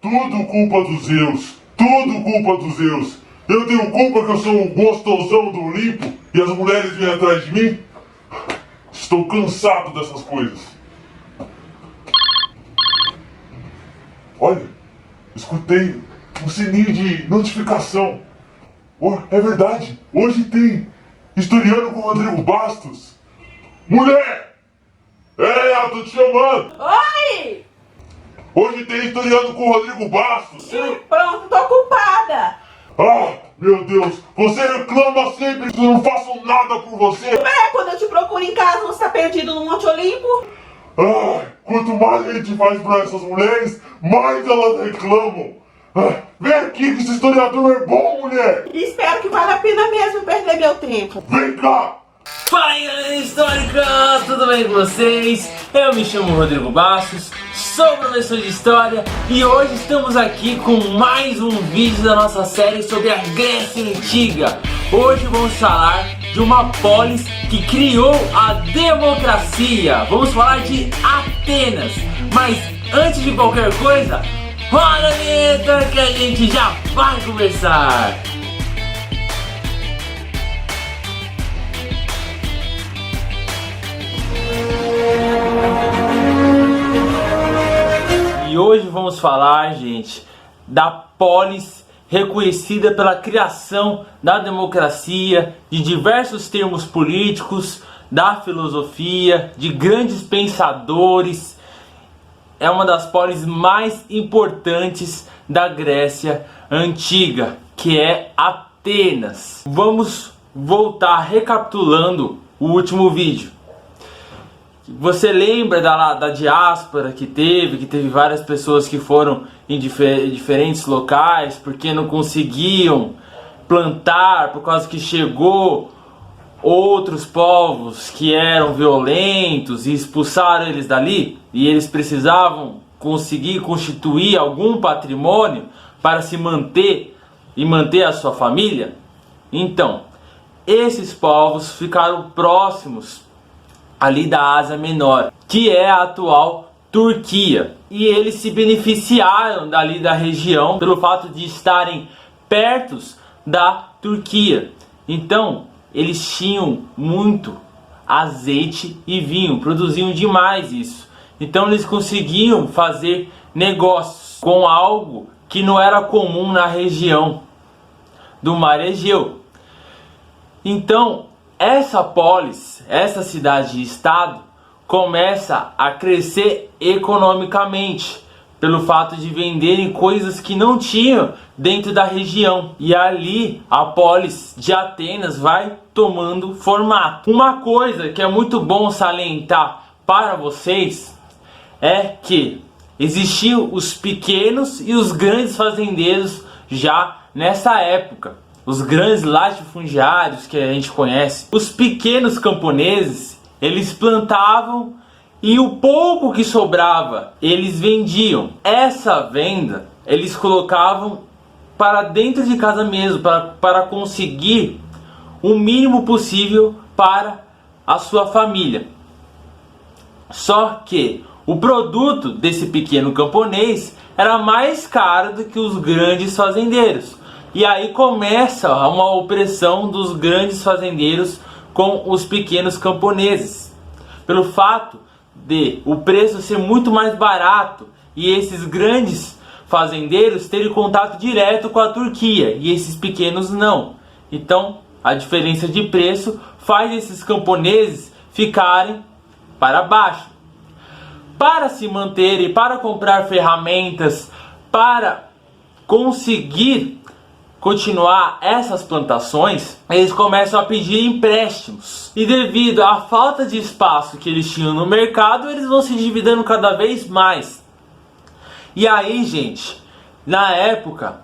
Tudo culpa dos Zeus. Tudo culpa dos Zeus. Eu tenho culpa que eu sou um gostosão do Olimpo e as mulheres vêm atrás de mim? Estou cansado dessas coisas. Olha, escutei um sininho de notificação. Oh, é verdade, hoje tem Historiando com o Rodrigo Bastos. Mulher! Eu tô te chamando! Oi! Hoje tem Historiando com o Rodrigo Bastos. Pronto, tô ocupada. Ah, meu Deus, você reclama sempre que eu não faço nada por você. Quando eu te procuro em casa, você tá perdido no Monte Olimpo? Ah, quanto mais a gente faz pra essas mulheres, mais elas reclamam. Ah, vem aqui que esse historiador é bom, mulher. E espero que valha a pena mesmo perder meu tempo. Vem cá. Fala aí, galera histórica, tudo bem com vocês? Eu me chamo Rodrigo Bastos, sou professor de História e hoje estamos aqui com mais um vídeo da nossa série sobre a Grécia Antiga. Hoje vamos falar de uma polis que criou a democracia. Vamos falar de Atenas. Mas antes de qualquer coisa, roda a vinheta que a gente já vai conversar. E hoje vamos falar, gente, da polis reconhecida pela criação da democracia, de diversos termos políticos, da filosofia, de grandes pensadores. É uma das polis mais importantes da Grécia Antiga, que é Atenas. Vamos voltar recapitulando o último vídeo. Você lembra da diáspora que teve várias pessoas que foram em diferentes locais porque não conseguiam plantar, por causa que chegou outros povos que eram violentos e expulsaram eles dali, e eles precisavam conseguir constituir algum patrimônio para se manter e manter a sua família. Então, esses povos ficaram próximos ali da Ásia Menor, que é a atual Turquia, e eles se beneficiaram dali da região pelo fato de estarem perto da Turquia. Então eles tinham muito azeite e vinho, produziam demais isso. Então eles conseguiam fazer negócios com algo que não era comum na região do Mar Egeu. Então essa polis, essa cidade-estado, começa a crescer economicamente pelo fato de venderem coisas que não tinham dentro da região. E ali a polis de Atenas vai tomando formato. Uma coisa que é muito bom salientar para vocês é que existiam os pequenos e os grandes fazendeiros já nessa época. Os grandes latifundiários que a gente conhece. Os pequenos camponeses, eles plantavam e o pouco que sobrava, eles vendiam. Essa venda, eles colocavam para dentro de casa mesmo, para conseguir o mínimo possível para a sua família. Só que o produto desse pequeno camponês era mais caro do que os grandes fazendeiros. E aí começa uma opressão dos grandes fazendeiros com os pequenos camponeses, pelo fato de o preço ser muito mais barato e esses grandes fazendeiros terem contato direto com a Turquia e esses pequenos não. Então a diferença de preço faz esses camponeses ficarem para baixo. Para se manterem, para comprar ferramentas, para conseguir continuar essas plantações, eles começam a pedir empréstimos. E devido à falta de espaço que eles tinham no mercado, eles vão se endividando cada vez mais. E aí, gente, na época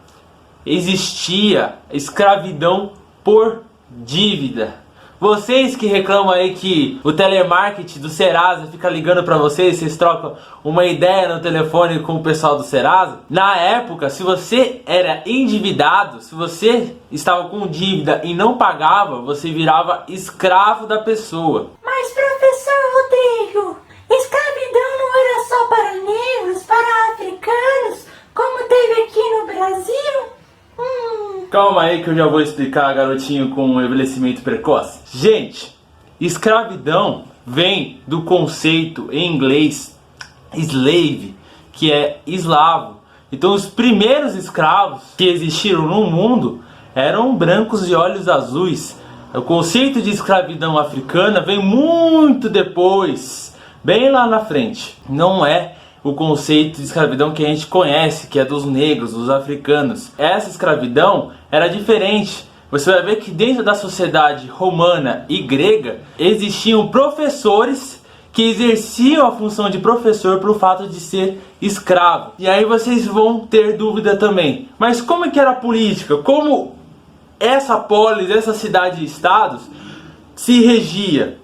existia escravidão por dívida. Vocês que reclamam aí que o telemarketing do Serasa fica ligando para vocês, vocês trocam uma ideia no telefone com o pessoal do Serasa. Na época, se você era endividado, se você estava com dívida e não pagava, você virava escravo da pessoa. Mas professor Rodrigo, escravidão não era só para negros, para africanos, como Calma aí que eu já vou explicar, garotinho com envelhecimento precoce. Gente, escravidão vem do conceito em inglês slave, que é escravo. Então os primeiros escravos que existiram no mundo eram brancos de olhos azuis. O conceito de escravidão africana vem muito depois, bem lá na frente. Não é o conceito de escravidão que a gente conhece, que é dos negros, dos africanos. Essa escravidão era diferente. Você vai ver que dentro da sociedade romana e grega existiam professores que exerciam a função de professor pelo fato de ser escravo. E aí vocês vão ter dúvida também. Mas como é que era a política? Como essa polis, essa cidade-estados se regia?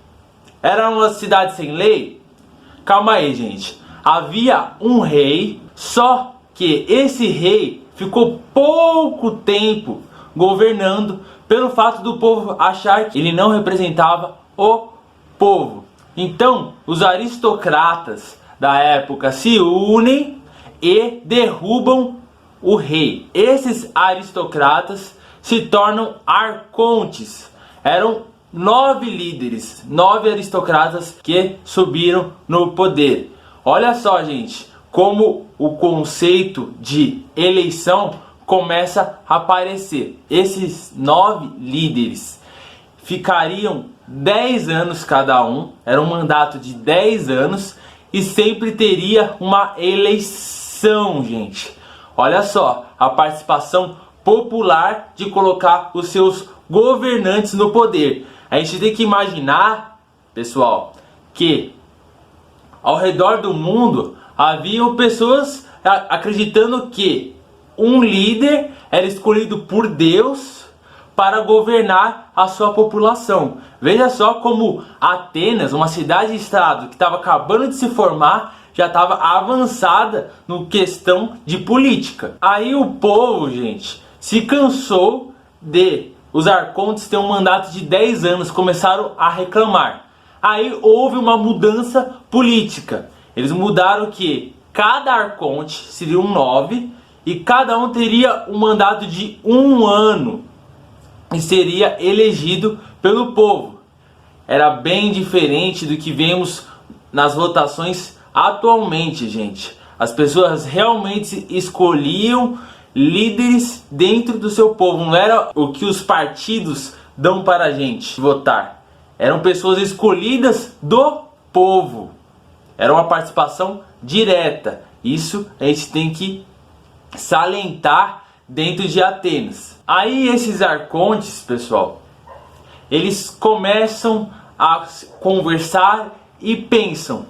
Era uma cidade sem lei? Calma aí, gente. Havia um rei, só que esse rei ficou pouco tempo governando pelo fato do povo achar que ele não representava o povo. Então, os aristocratas da época se unem e derrubam o rei. Esses aristocratas se tornam arcontes. Eram 9 líderes, 9 aristocratas que subiram no poder. Olha só, gente, como o conceito de eleição começa a aparecer. Esses 9 líderes ficariam 10 anos cada um, era um mandato de 10 anos e sempre teria uma eleição, gente. Olha só, a participação popular de colocar os seus governantes no poder. A gente tem que imaginar, pessoal, que ao redor do mundo haviam pessoas acreditando que um líder era escolhido por Deus para governar a sua população. Veja só como Atenas, uma cidade-estado que estava acabando de se formar, já estava avançada no questão de política. Aí o povo, gente, se cansou de os arcontes ter um mandato de 10 anos, começaram a reclamar. Aí houve uma mudança política. Eles mudaram que cada arconte seriam 9 e cada um teria um mandato de 1 ano e seria elegido pelo povo. Era bem diferente do que vemos nas votações atualmente, gente. As pessoas realmente escolhiam líderes dentro do seu povo. Não era o que os partidos dão para a gente votar. Eram pessoas escolhidas do povo. Era uma participação direta. Isso a gente tem que salientar dentro de Atenas. Aí esses arcontes, pessoal, eles começam a conversar e pensam.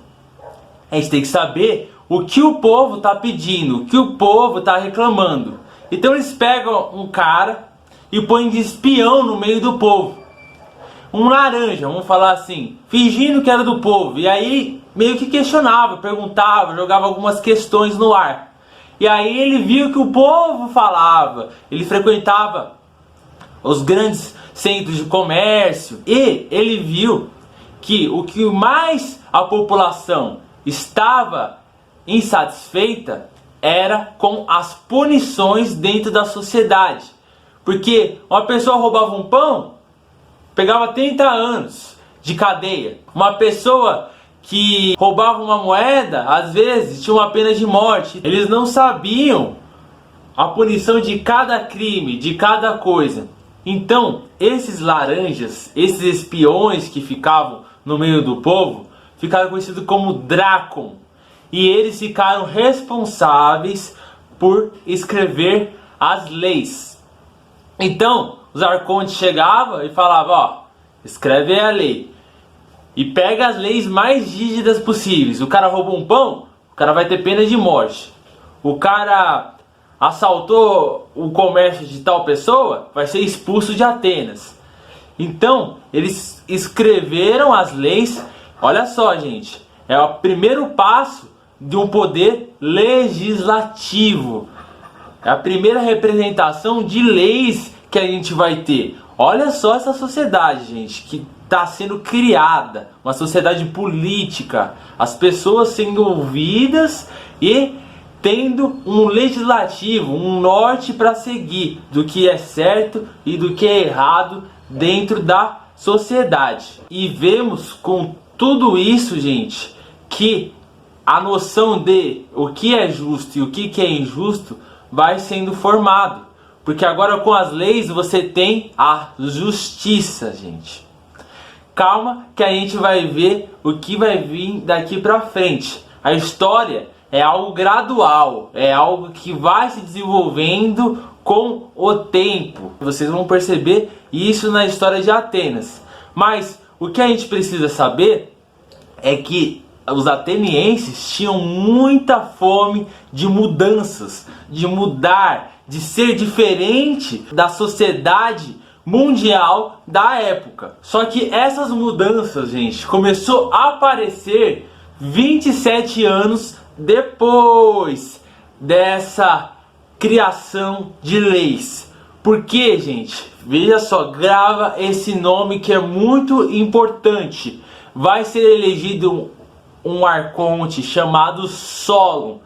A gente tem que saber o que o povo está pedindo, o que o povo está reclamando. Então eles pegam um cara e põem de espião no meio do povo. Um laranja, vamos falar assim, fingindo que era do povo. E aí meio que questionava, perguntava, jogava algumas questões no ar. E aí ele viu que o povo falava, ele frequentava os grandes centros de comércio. E ele viu que o que mais a população estava insatisfeita era com as punições dentro da sociedade. Porque uma pessoa roubava um pão, pegava 30 anos de cadeia. Uma pessoa que roubava uma moeda, às vezes tinha uma pena de morte. Eles não sabiam a punição de cada crime, de cada coisa. Então, esses laranjas, esses espiões que ficavam no meio do povo, ficaram conhecidos como Drácon. E eles ficaram responsáveis por escrever as leis. Então, os arcontes chegavam e falavam, ó, escreve a lei. E pega as leis mais rígidas possíveis. O cara roubou um pão, o cara vai ter pena de morte. O cara assaltou o comércio de tal pessoa, vai ser expulso de Atenas. Então, eles escreveram as leis. Olha só, gente, é o primeiro passo de um poder legislativo. É a primeira representação de leis que a gente vai ter. Olha só essa sociedade, gente, que está sendo criada. Uma sociedade política. As pessoas sendo ouvidas e tendo um legislativo, um norte para seguir do que é certo e do que é errado dentro da sociedade. E vemos com tudo isso, gente, que a noção de o que é justo e o que é injusto vai sendo formado. Porque agora com as leis você tem a justiça, gente. Calma que a gente vai ver o que vai vir daqui pra frente. A história é algo gradual, é algo que vai se desenvolvendo com o tempo. Vocês vão perceber isso na história de Atenas. Mas o que a gente precisa saber é que os atenienses tinham muita fome de mudanças, de mudar, de ser diferente da sociedade mundial da época. Só que essas mudanças, gente, começou a aparecer 27 anos depois dessa criação de leis. Por quê, gente? Veja só, grava esse nome que é muito importante. Vai ser elegido um arconte chamado Solon.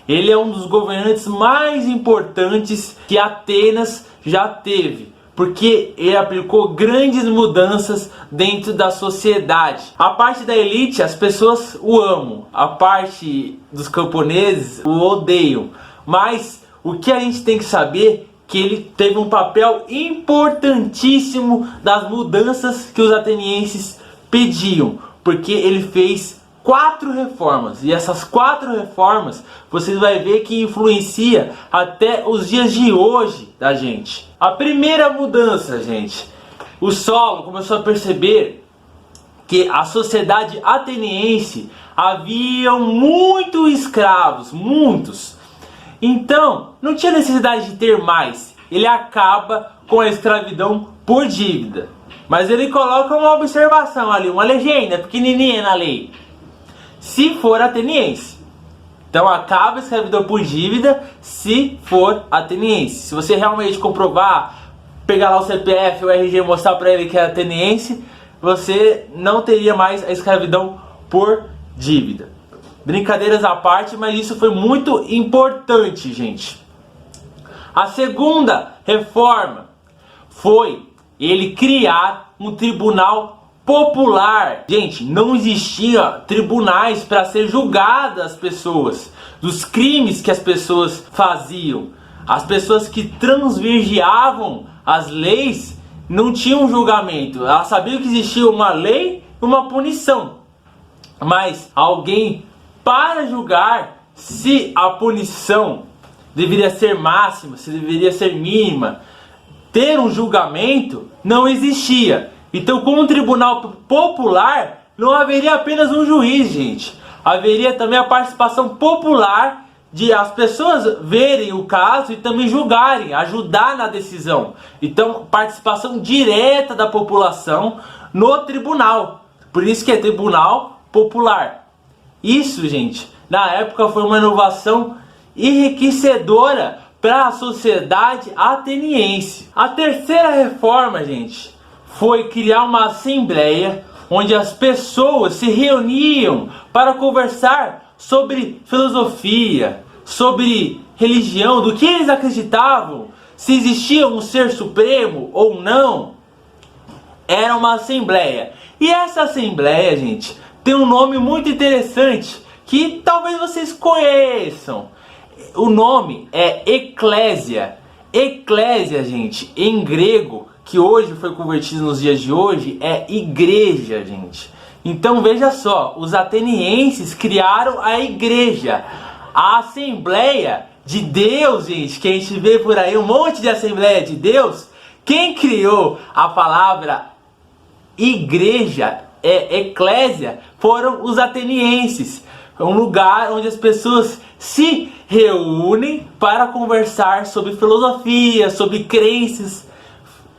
Ele é um dos governantes mais importantes que Atenas já teve, porque ele aplicou grandes mudanças dentro da sociedade. A parte da elite, as pessoas o amam. A parte dos camponeses o odeiam. Mas o que a gente tem que saber é que ele teve um papel importantíssimo das mudanças que os atenienses pediam, porque ele fez 4 reformas, e essas 4 reformas vocês vão ver que influencia até os dias de hoje da gente. A primeira mudança, gente, o Solon começou a perceber que a sociedade ateniense haviam muitos escravos, muitos. Então não tinha necessidade de ter mais. Ele acaba com a escravidão por dívida. Mas ele coloca uma observação ali, uma legenda pequenininha na lei: se for ateniense. Então acaba a escravidão por dívida se for ateniense. Se você realmente comprovar, pegar lá o CPF, o RG e mostrar para ele que é ateniense, você não teria mais a escravidão por dívida. Brincadeiras à parte, mas isso foi muito importante, gente. A segunda reforma foi ele criar um tribunal popular. Gente, não existia tribunais para ser julgadas as pessoas dos crimes que as pessoas faziam. As pessoas que transvirgiavam as leis não tinham julgamento. Elas sabiam que existia uma lei e uma punição, mas alguém para julgar se a punição deveria ser máxima, se deveria ser mínima, ter um julgamento, não existia. Então, com um tribunal popular, não haveria apenas um juiz, gente. Haveria também a participação popular de as pessoas verem o caso e também julgarem, ajudar na decisão. Então, participação direta da população no tribunal. Por isso que é tribunal popular. Isso, gente, na época foi uma inovação enriquecedora para a sociedade ateniense. A terceira reforma, gente, foi criar uma assembleia onde as pessoas se reuniam para conversar sobre filosofia, sobre religião, do que eles acreditavam, se existia um ser supremo ou não. Era uma assembleia. E essa assembleia, gente, tem um nome muito interessante que talvez vocês conheçam. O nome é Eclésia. Eclésia, gente, em grego, que hoje foi convertido nos dias de hoje, é igreja, gente. Então veja só, os atenienses criaram a igreja, a Assembleia de Deus, gente, que a gente vê por aí, um monte de Assembleia de Deus. Quem criou a palavra igreja, eclésia, foram os atenienses. É um lugar onde as pessoas se reúnem para conversar sobre filosofia, sobre crenças.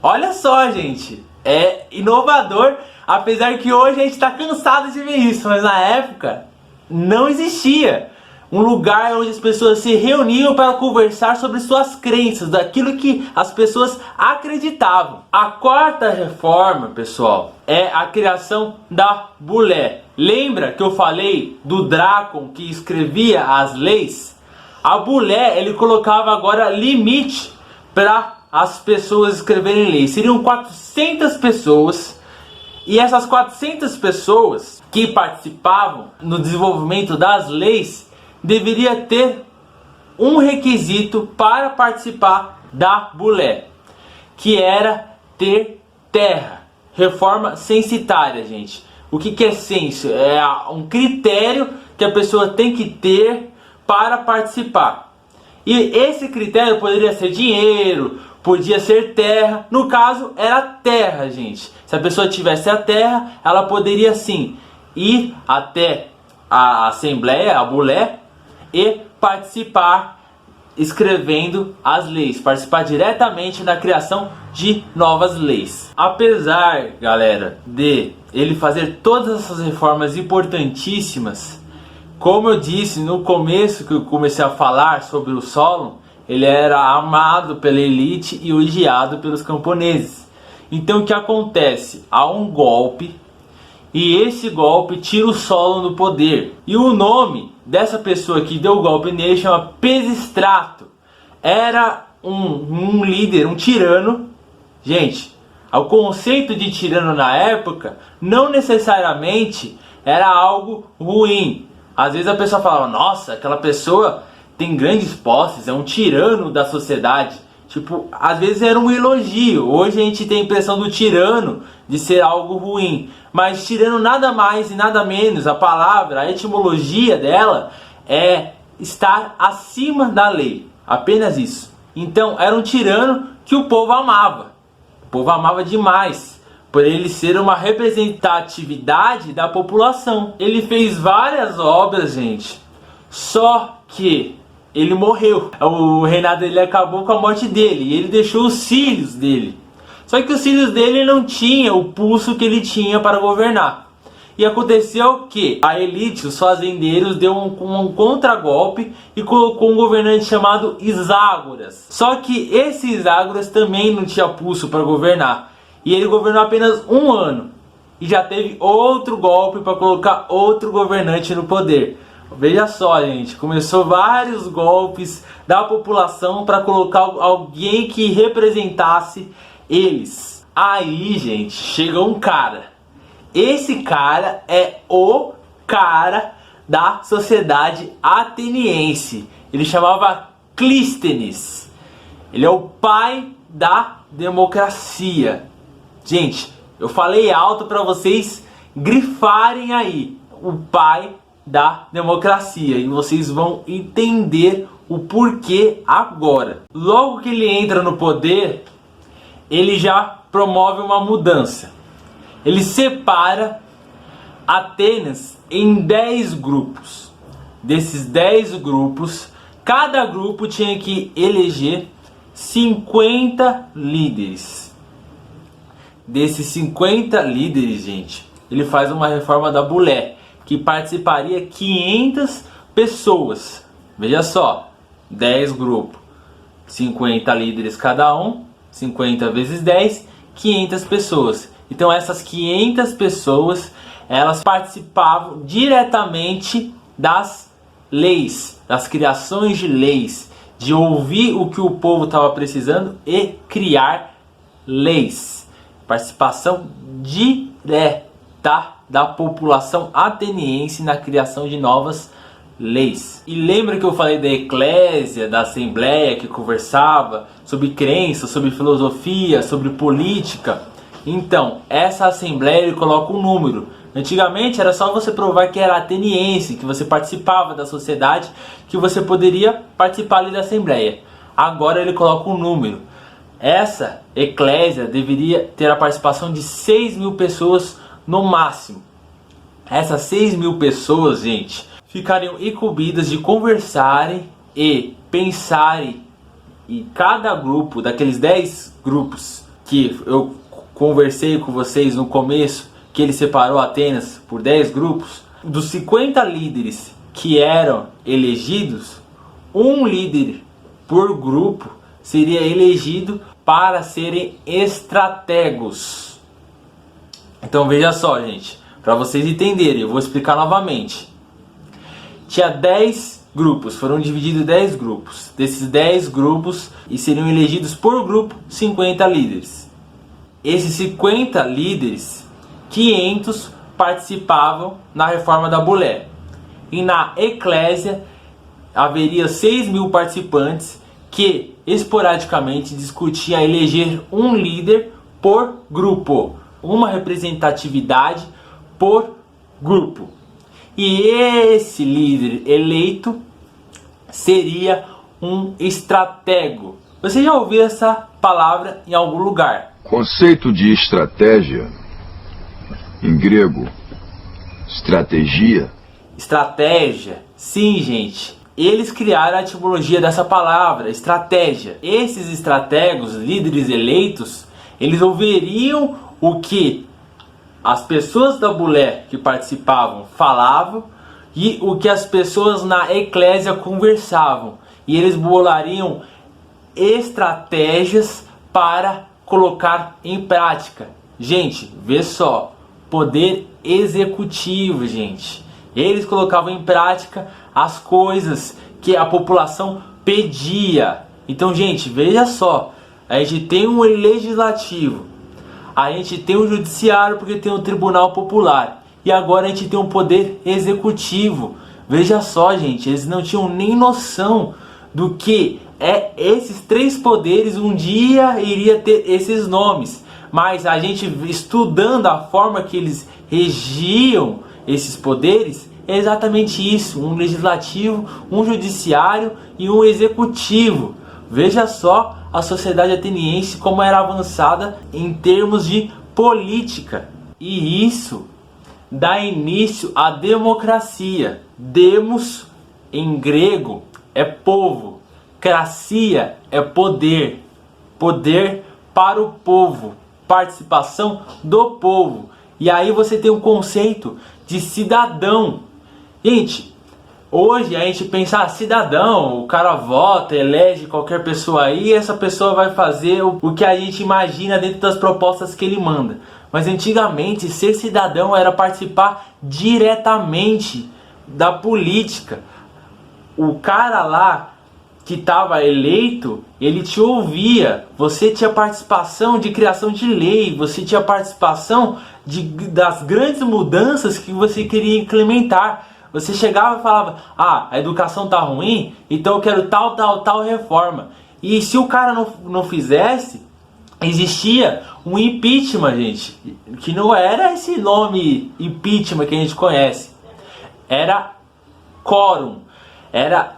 Olha só, gente, é inovador, apesar que hoje a gente está cansado de ver isso, mas na época não existia um lugar onde as pessoas se reuniam para conversar sobre suas crenças, daquilo que as pessoas acreditavam. A quarta reforma, pessoal, é a criação da bulé. Lembra que eu falei do Drácon que escrevia as leis? A Bulé, ele colocava agora limite para as pessoas escreverem leis. Seriam 400 pessoas. E essas 400 pessoas que participavam no desenvolvimento das leis deveria ter um requisito para participar da Bulé, que era ter terra. Reforma censitária, gente. O que é censo? É um critério que a pessoa tem que ter para participar. E esse critério poderia ser dinheiro, podia ser terra. No caso, era terra, gente. Se a pessoa tivesse a terra, ela poderia sim ir até a Assembleia, a Bulé, e participar escrevendo as leis, participar diretamente na criação de novas leis. Apesar, galera, de ele fazer todas essas reformas importantíssimas, como eu disse no começo que eu comecei a falar sobre o Solon, ele era amado pela elite e odiado pelos camponeses. Então o que acontece? Há um golpe e esse golpe tira o Solon do poder. E o nome dessa pessoa que deu o golpe nele chama Pisistrato. Era um líder, um tirano. Gente, o conceito de tirano na época não necessariamente era algo ruim. Às vezes a pessoa falava, nossa, aquela pessoa tem grandes posses, é um tirano da sociedade. Tipo, às vezes era um elogio. Hoje a gente tem a impressão do tirano de ser algo ruim. Mas tirano nada mais e nada menos, a palavra, a etimologia dela é estar acima da lei. Apenas isso. Então era um tirano que o povo amava. O povo amava demais, por ele ser uma representatividade da população. Ele fez várias obras, gente, só que ele morreu. O reinado dele acabou com a morte dele e ele deixou os filhos dele. Só que os filhos dele não tinham o pulso que ele tinha para governar. E aconteceu que a elite, os fazendeiros, deu um contragolpe e colocou um governante chamado Iságoras. Só que esse Iságoras também não tinha pulso para governar. E ele governou apenas um ano. E já teve outro golpe para colocar outro governante no poder. Veja só, gente, começou vários golpes da população para colocar alguém que representasse eles. Aí, gente, chega um cara. Esse cara é o cara da sociedade ateniense. Ele chamava Clístenes. Ele é o pai da democracia. Gente, eu falei alto para vocês grifarem aí. O pai da democracia. E vocês vão entender o porquê agora. Logo que ele entra no poder, ele já promove uma mudança. Ele separa Atenas em 10 grupos. Desses 10 grupos, cada grupo tinha que eleger 50 líderes. Desses 50 líderes, gente, ele faz uma reforma da Bulé, que participaria 500 pessoas. Veja só, 10 grupos, 50 líderes cada um, 50 vezes 10, 500 pessoas. Então essas 500 pessoas, elas participavam diretamente das leis, das criações de leis, de ouvir o que o povo estava precisando e criar leis. Participação direta da população ateniense na criação de novas leis. E lembra que eu falei da eclésia, da assembleia que conversava sobre crença, sobre filosofia, sobre política? Então, essa assembleia ele coloca um número. Antigamente era só você provar que era ateniense, que você participava da sociedade, que você poderia participar ali da assembleia. Agora ele coloca um número. Essa eclésia deveria ter a participação de 6.000 pessoas no máximo. Essas 6.000 pessoas, gente, ficariam incumbidas de conversarem e pensarem. E cada grupo, daqueles 10 grupos que eu conversei com vocês no começo, que ele separou Atenas por 10 grupos, dos 50 líderes que eram elegidos, um líder por grupo seria elegido para serem estrategos. Então veja só, gente, para vocês entenderem, eu vou explicar novamente. Tinha 10 grupos, foram divididos em 10 grupos. Desses 10 grupos, e seriam elegidos por grupo 50 líderes. Esses 50 líderes, 500 participavam na reforma da Bulé. E na Eclésia haveria 6.000 participantes que esporadicamente discutiam eleger um líder por grupo, uma representatividade por grupo. E esse líder eleito seria um estratego. Você já ouviu essa palavra em algum lugar? Conceito de estratégia, em grego, estratégia. Estratégia, sim, gente. Eles criaram a etimologia dessa palavra, estratégia. Esses estrategos, líderes eleitos, eles ouviriam o que as pessoas da Bulé que participavam falavam e o que as pessoas na Eclésia conversavam. E eles bolariam estratégias para colocar em prática. Gente, vê só, poder executivo, gente. Eles colocavam em prática as coisas que a população pedia. Então, gente, veja só, a gente tem um legislativo, a gente tem um judiciário porque tem um tribunal popular, e agora a gente tem um poder executivo. Veja só, gente, eles não tinham nem noção do que esses três poderes um dia iria ter esses nomes. Mas a gente, estudando a forma que eles regiam esses poderes, é exatamente isso: um legislativo, um judiciário e um executivo. Veja só a sociedade ateniense como era avançada em termos de política. E isso dá início à democracia. Demos, em grego, é povo. Cracia é poder. Poder para o povo. Participação do povo. E aí você tem um conceito de cidadão. Gente, hoje a gente pensa, cidadão, o cara vota, elege qualquer pessoa aí, e essa pessoa vai fazer o que a gente imagina dentro das propostas que ele manda. Mas antigamente, ser cidadão era participar diretamente da política. O cara lá que estava eleito, ele te ouvia, você tinha participação de criação de lei, você tinha participação das grandes mudanças que você queria implementar. Você chegava e falava, a educação tá ruim, então eu quero tal reforma. E se o cara não fizesse, existia um impeachment, gente, que não era esse nome impeachment que a gente conhece, era quórum, era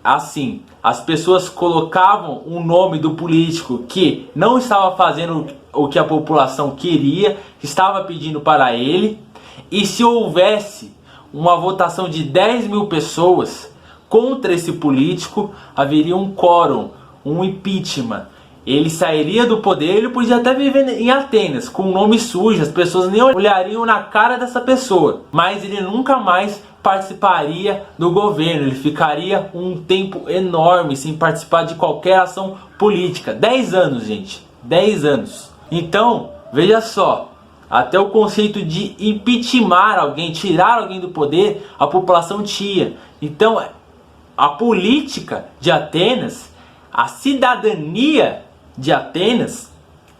assim, as pessoas colocavam o nome do político que não estava fazendo o que a população queria, estava pedindo para ele, e se houvesse uma votação de 10.000 pessoas contra esse político, haveria um quórum, um impeachment. Ele sairia do poder, ele podia até viver em Atenas, com um nome sujo, as pessoas nem olhariam na cara dessa pessoa, mas ele nunca mais participaria do governo, ele ficaria um tempo enorme sem participar de qualquer ação política. 10 anos, gente, 10 anos. Então, veja só, até o conceito de impeachment alguém, tirar alguém do poder, a população tinha. Então, a política de Atenas, a cidadania de Atenas,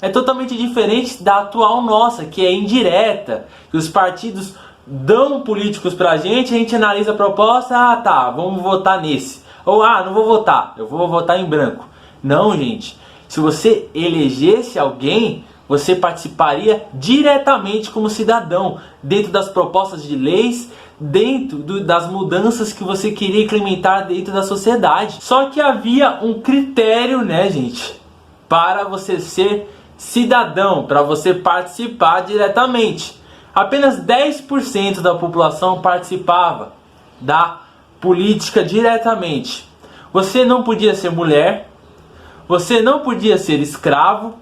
é totalmente diferente da atual nossa, que é indireta, que os partidos dão políticos pra gente, a gente analisa a proposta, tá, vamos votar nesse. Ou, não vou votar, eu vou votar em branco. Não, gente, se você elegesse alguém, você participaria diretamente como cidadão, dentro das propostas de leis, dentro das mudanças que você queria implementar dentro da sociedade. Só que havia um critério, né, gente, para você ser cidadão, para você participar diretamente. Apenas 10% da população participava da política diretamente. Você não podia ser mulher, você não podia ser escravo,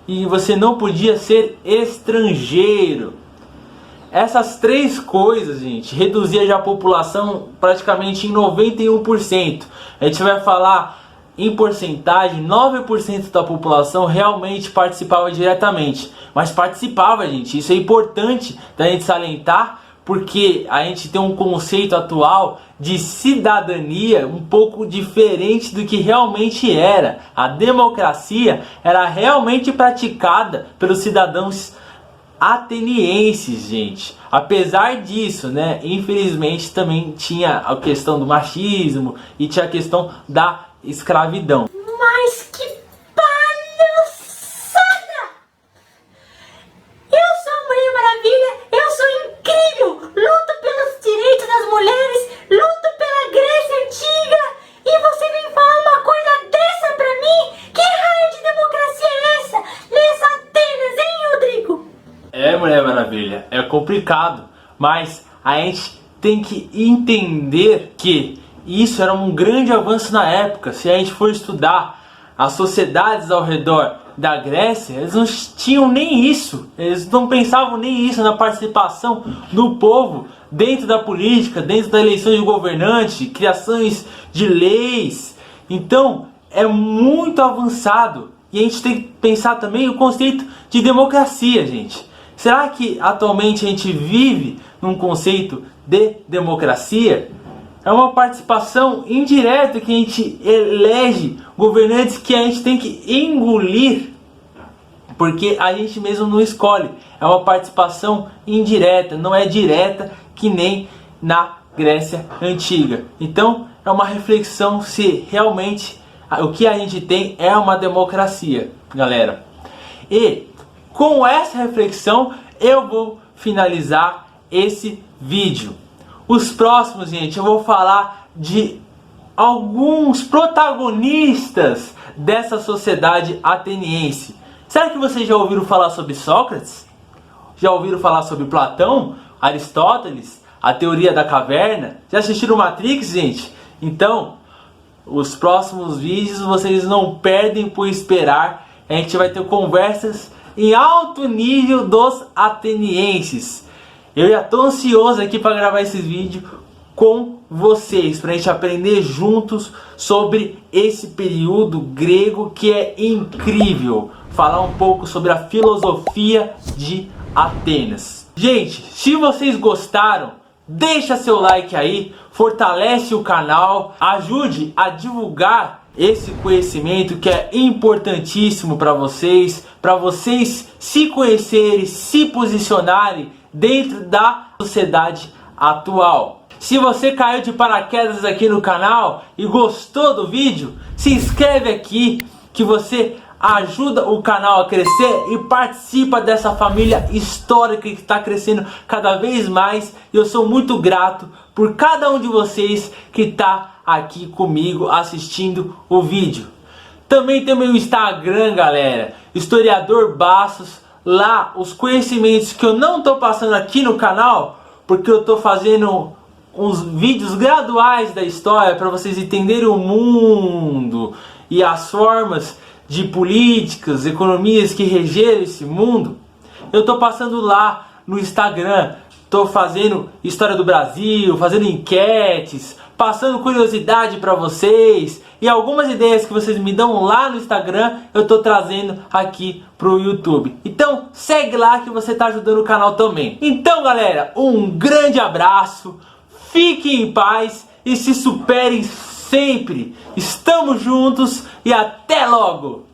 e você não podia ser estrangeiro. Essas três coisas, gente, reduzia já a população praticamente em 91%. A gente vai falar em porcentagem, 9% da população realmente participava diretamente. Mas participava, gente, isso é importante da gente salientar, porque a gente tem um conceito atual de cidadania um pouco diferente do que realmente era. A democracia era realmente praticada pelos cidadãos atenienses, gente. Apesar disso, né, infelizmente também tinha a questão do machismo e tinha a questão da escravidão. Mas que palhaçada! Eu sou a Mulher Maravilha, eu sou incrível, luto pelos direitos das mulheres, luto pela Grécia Antiga, e você vem falar uma coisa dessa pra mim? Que raio de democracia é essa nessa Atenas, hein, Rodrigo? É, Mulher Maravilha, é complicado, mas a gente tem que entender que isso era um grande avanço na época. Se a gente for estudar as sociedades ao redor da Grécia, eles não tinham nem isso, eles não pensavam nem isso na participação do povo dentro da política, dentro da eleição de governante, criações de leis. Então é muito avançado, e a gente tem que pensar também o conceito de democracia, gente. Será que atualmente a gente vive num conceito de democracia? É uma participação indireta que a gente elege governantes que a gente tem que engolir, porque a gente mesmo não escolhe. É uma participação indireta, não é direta que nem na Grécia Antiga. Então é uma reflexão se realmente o que a gente tem é uma democracia, galera. E com essa reflexão eu vou finalizar esse vídeo. Os próximos, gente, eu vou falar de alguns protagonistas dessa sociedade ateniense. Será que vocês já ouviram falar sobre Sócrates? Já ouviram falar sobre Platão, Aristóteles, a teoria da caverna? Já assistiram Matrix, gente? Então, os próximos vídeos vocês não perdem por esperar. A gente vai ter conversas em alto nível dos atenienses. Eu já estou ansioso aqui para gravar esse vídeo com vocês, para a gente aprender juntos sobre esse período grego que é incrível. Falar um pouco sobre a filosofia de Atenas. Gente, se vocês gostaram, deixa seu like aí, fortalece o canal, ajude a divulgar esse conhecimento que é importantíssimo para vocês se conhecerem, se posicionarem dentro da sociedade atual. Se você caiu de paraquedas aqui no canal e gostou do vídeo, se inscreve aqui que você ajuda o canal a crescer e participa dessa família histórica que está crescendo cada vez mais. E eu sou muito grato por cada um de vocês que está aqui comigo assistindo o vídeo. Também tem meu Instagram, galera, Historiador Bastos. Lá os conhecimentos que eu não estou passando aqui no canal, porque eu estou fazendo uns vídeos graduais da história para vocês entenderem o mundo e as formas de políticas, economias que regeram esse mundo. Eu estou passando lá no Instagram, estou fazendo história do Brasil, fazendo enquetes, passando curiosidade para vocês, e algumas ideias que vocês me dão lá no Instagram eu estou trazendo aqui pro YouTube. Então segue lá que você está ajudando o canal também. Então galera, um grande abraço, fiquem em paz e se superem sempre. Estamos juntos e até logo!